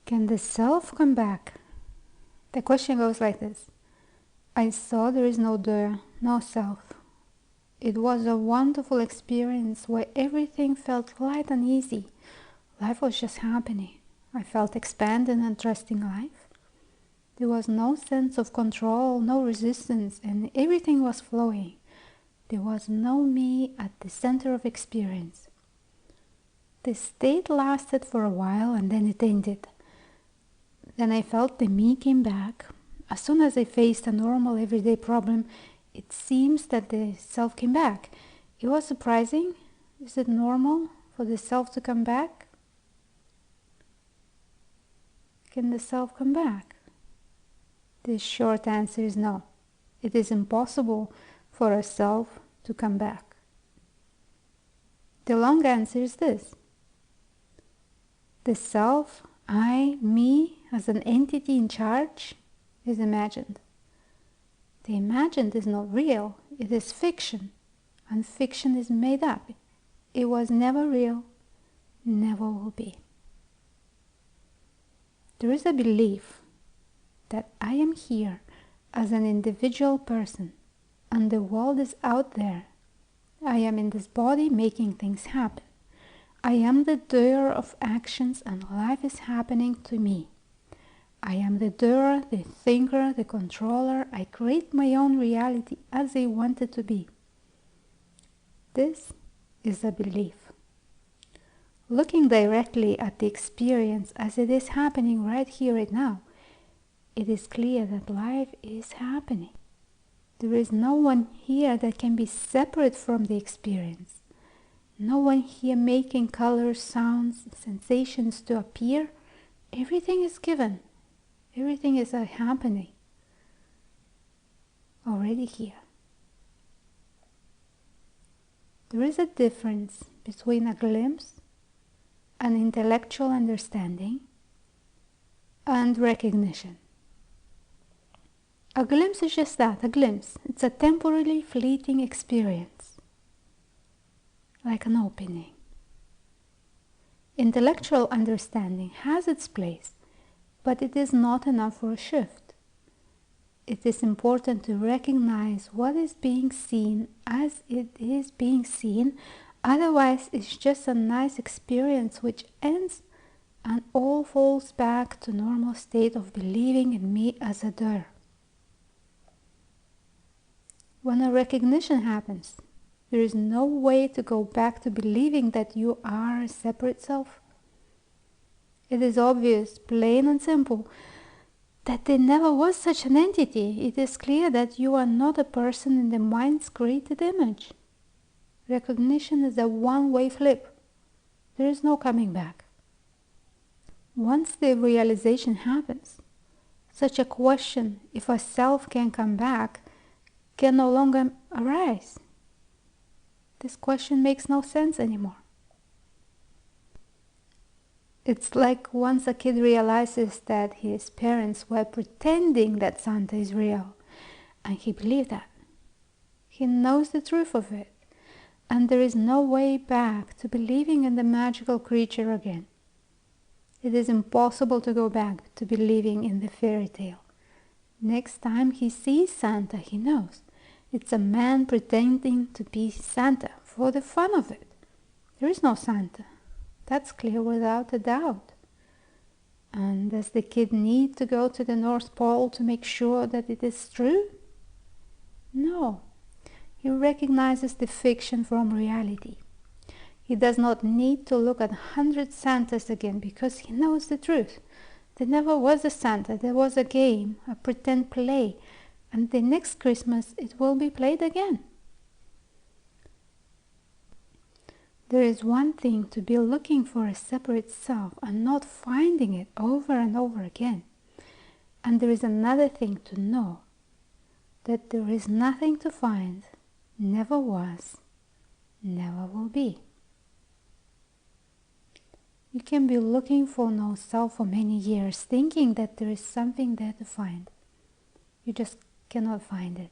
Can the self come back? The question goes like this. I saw there is no doer, no self. It was a wonderful experience where everything felt light and easy. Life was just happening. I felt expanded and trusting life. There was no sense of control, no resistance, and everything was flowing. There was no me at the center of experience. The state lasted for a while and then it ended. Then I felt the me came back. As soon as I faced a normal everyday problem, it seems that the self came back. It was surprising. Is it normal for the self to come back? Can the self come back? The short answer is no. It is impossible for a self to come back. The long answer is this. The self, I, me, as an entity in charge, is imagined. The imagined is not real, it is fiction, and fiction is made up. It was never real, never will be. There is a belief that I am here as an individual person, and the world is out there. I am in this body making things happen. I am the doer of actions and life is happening to me. I am the doer, the thinker, the controller. I create my own reality as I want it to be. This is a belief. Looking directly at the experience as it is happening right here, right now, it is clear that life is happening. There is no one here that can be separate from the experience. No one here making colors, sounds, sensations to appear. Everything is given. Everything is happening. Already here. There is a difference between a glimpse, an intellectual understanding, and recognition. A glimpse is just that, a glimpse. It's a temporarily fleeting experience. Like an opening. Intellectual understanding has its place, but it is not enough for a shift. It is important to recognize what is being seen as it is being seen, otherwise it's just a nice experience which ends and all falls back to normal state of believing in me as a doer. When a recognition happens, there is no way to go back to believing that you are a separate self. It is obvious, plain and simple, that there never was such an entity. It is clear that you are not a person in the mind's created image. Recognition is a one-way flip. There is no coming back. Once the realization happens, such a question, if a self can come back, can no longer arise. This question makes no sense anymore. It's like once a kid realizes that his parents were pretending that Santa is real, and he believed that. He knows the truth of it, and there is no way back to believing in the magical creature again. It is impossible to go back to believing in the fairy tale. Next time he sees Santa, he knows. It's a man pretending to be Santa for the fun of it. There is no Santa. That's clear without a doubt. And does the kid need to go to the North Pole to make sure that it is true? No. He recognizes the fiction from reality. He does not need to look at 100 Santas again because he knows the truth. There never was a Santa. There was a game, a pretend play. And the next Christmas it will be played again. There is one thing to be looking for a separate self and not finding it over and over again. And there is another thing to know, that there is nothing to find, never was, never will be. You can be looking for no self for many years, thinking that there is something there to find. You just cannot find it.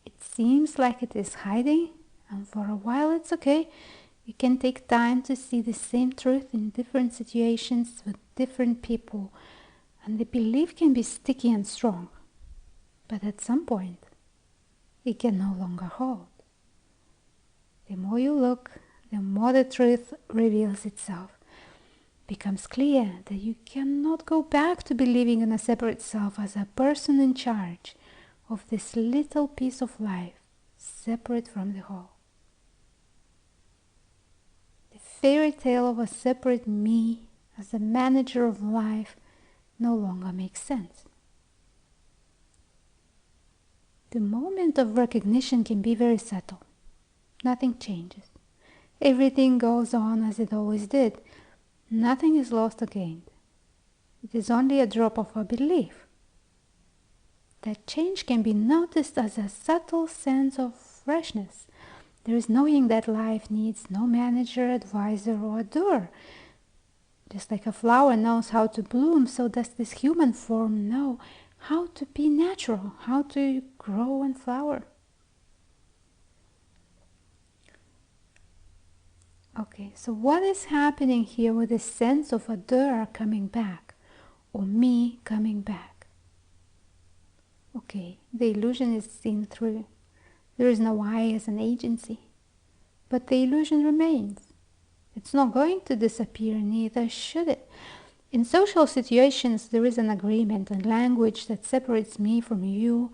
It seems like it is hiding, and for a while it's okay. You can take time to see the same truth in different situations with different people, and the belief can be sticky and strong. But at some point, it can no longer hold. The more you look, the more the truth reveals itself. It becomes clear that you cannot go back to believing in a separate self as a person in charge of this little piece of life, separate from the whole. The fairy tale of a separate me as the manager of life no longer makes sense. The moment of recognition can be very subtle. Nothing changes. Everything goes on as it always did. Nothing is lost or gained. It is only a drop of a belief. That change can be noticed as a subtle sense of freshness. There is knowing that life needs no manager, advisor, or doer. Just like a flower knows how to bloom, so does this human form know how to be natural, how to grow and flower. Okay, so what is happening here with the sense of a doer coming back, or me coming back? Okay, the illusion is seen through. There is no I as an agency, but the illusion remains. It's not going to disappear, neither should it. In social situations, there is an agreement and language that separates me from you,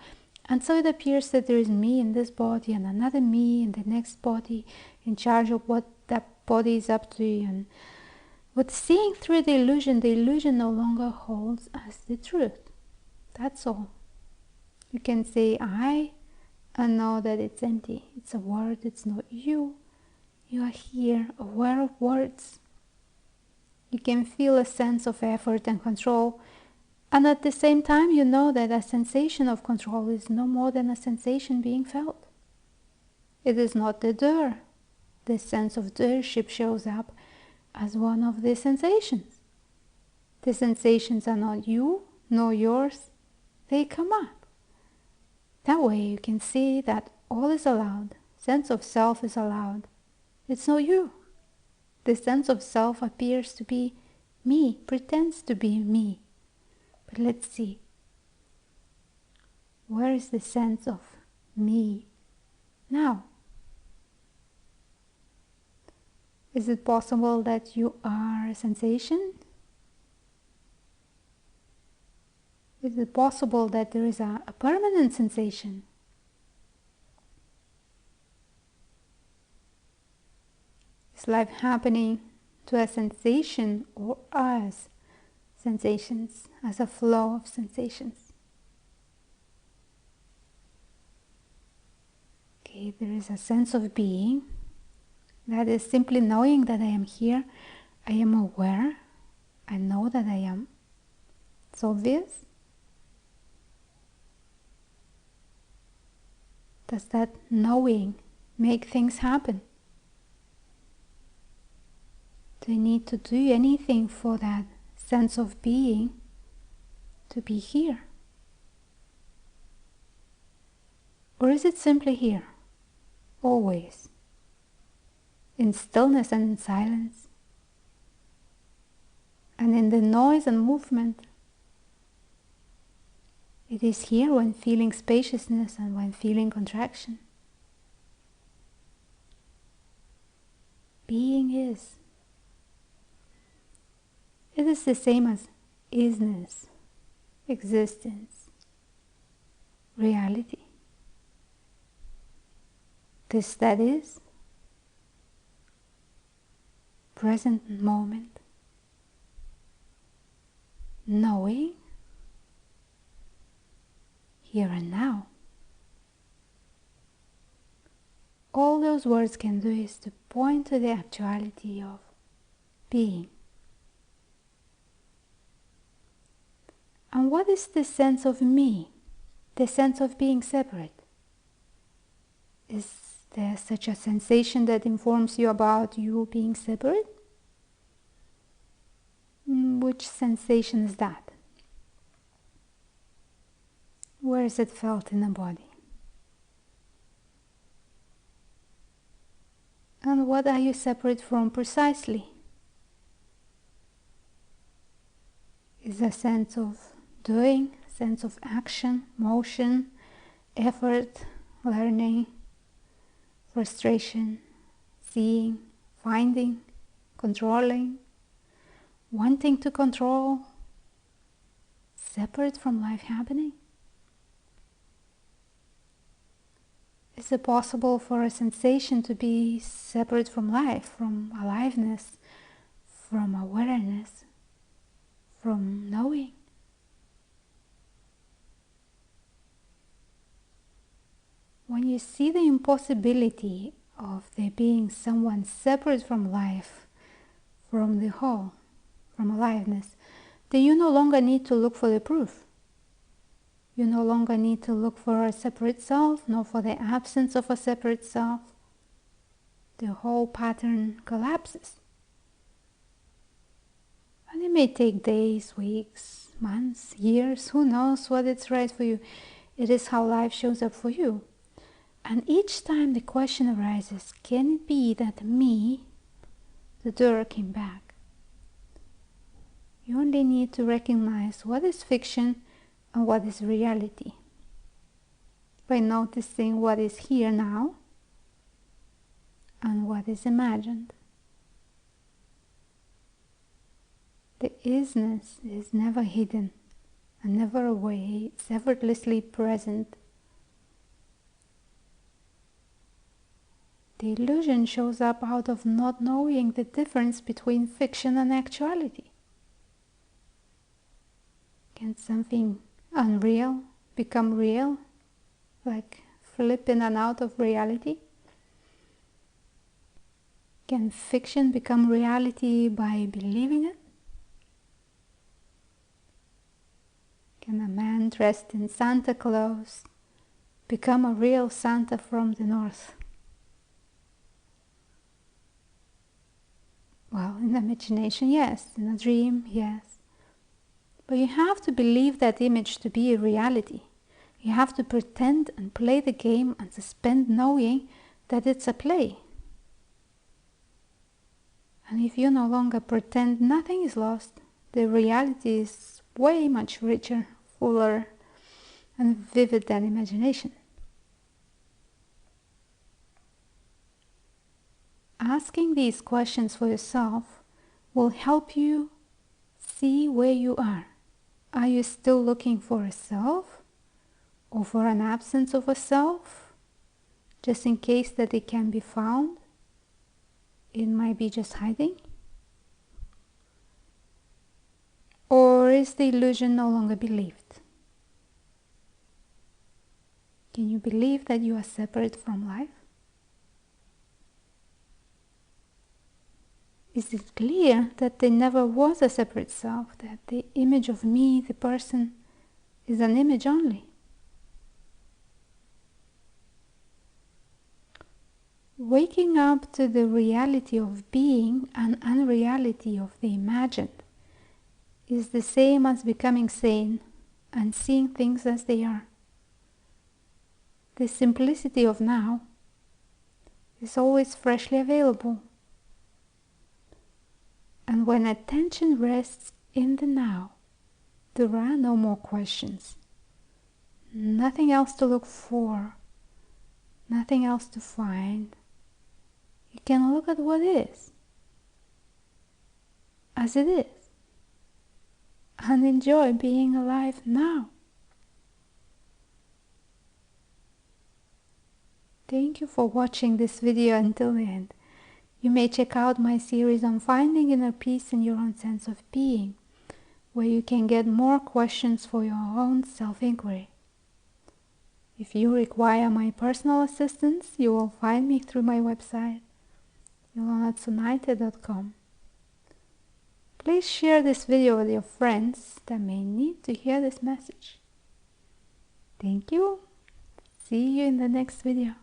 and so it appears that there is me in this body and another me in the next body in charge of what that body is up to. And but seeing through the illusion no longer holds as the truth. That's all. You can say I and know that it's empty. It's a word, it's not you. You are here, aware of words. You can feel a sense of effort and control, and at the same time you know that a sensation of control is no more than a sensation being felt. It is not the doer. The sense of doership shows up as one of the sensations. The sensations are not you, nor yours. They come up. That way you can see that all is allowed. Sense of self is allowed. It's not you. The sense of self appears to be me, pretends to be me. But let's see. Where is the sense of me now? Is it possible that you are a sensation? Is it possible that there is a permanent sensation? Is life happening to a sensation or as sensations, as a flow of sensations? Okay, there is a sense of being. That is simply knowing that I am here, I am aware, I know that I am. It's obvious. Does that knowing make things happen? Do I need to do anything for that sense of being to be here? Or is it simply here, always, in stillness and in silence, and in the noise and movement? It is here when feeling spaciousness and when feeling contraction. Being is. It is the same as isness, existence, reality. This that is, present moment, knowing, here and now. All those words can do is to point to the actuality of being. And what is the sense of me? The sense of being separate? Is there such a sensation that informs you about you being separate? Which sensation is that? Where is it felt in the body? And what are you separate from precisely? is a sense of doing, sense of action, motion, effort, learning, frustration, seeing, finding, controlling, wanting to control, separate from life happening? Is it possible for a sensation to be separate from life, from aliveness, from awareness, from knowing? When you see the impossibility of there being someone separate from life, from the whole, from aliveness, then you no longer need to look for the proof. You no longer need to look for a separate self, nor for the absence of a separate self. The whole pattern collapses. And it may take days, weeks, months, years, who knows what is right for you. It is how life shows up for you. And each time the question arises, can it be that me, the doer, came back? You only need to recognize what is fiction and what is reality by noticing what is here now and what is imagined. The isness is never hidden and never away. It's effortlessly present. The illusion shows up out of not knowing the difference between fiction and actuality. Can something unreal become real, like flip in and out of reality? Can fiction become reality by believing it? Can a man dressed in Santa clothes become a real Santa from the north? Well, in imagination, yes. In a dream, yes. But you have to believe that image to be a reality. You have to pretend and play the game and suspend knowing that it's a play. And if you no longer pretend, nothing is lost. The reality is way much richer, fuller, and vivid than imagination. Asking these questions for yourself will help you see where you are. Are you still looking for a self or for an absence of a self? Just in case that it can be found, it might be just hiding. Or is the illusion no longer believed? Can you believe that you are separate from life? Is it clear that there never was a separate self, that the image of me, the person, is an image only? Waking up to the reality of being and unreality of the imagined is the same as becoming sane and seeing things as they are. The simplicity of now is always freshly available. And when attention rests in the now, there are no more questions. Nothing else to look for, nothing else to find. You can look at what is, as it is, and enjoy being alive now. Thank you for watching this video until the end. You may check out my series on finding inner peace in your own sense of being, where you can get more questions for your own self-inquiry. If you require my personal assistance, you will find me through my website, Ilona@Ciunaite.com. Please share this video with your friends that may need to hear this message. Thank you. See you in the next video.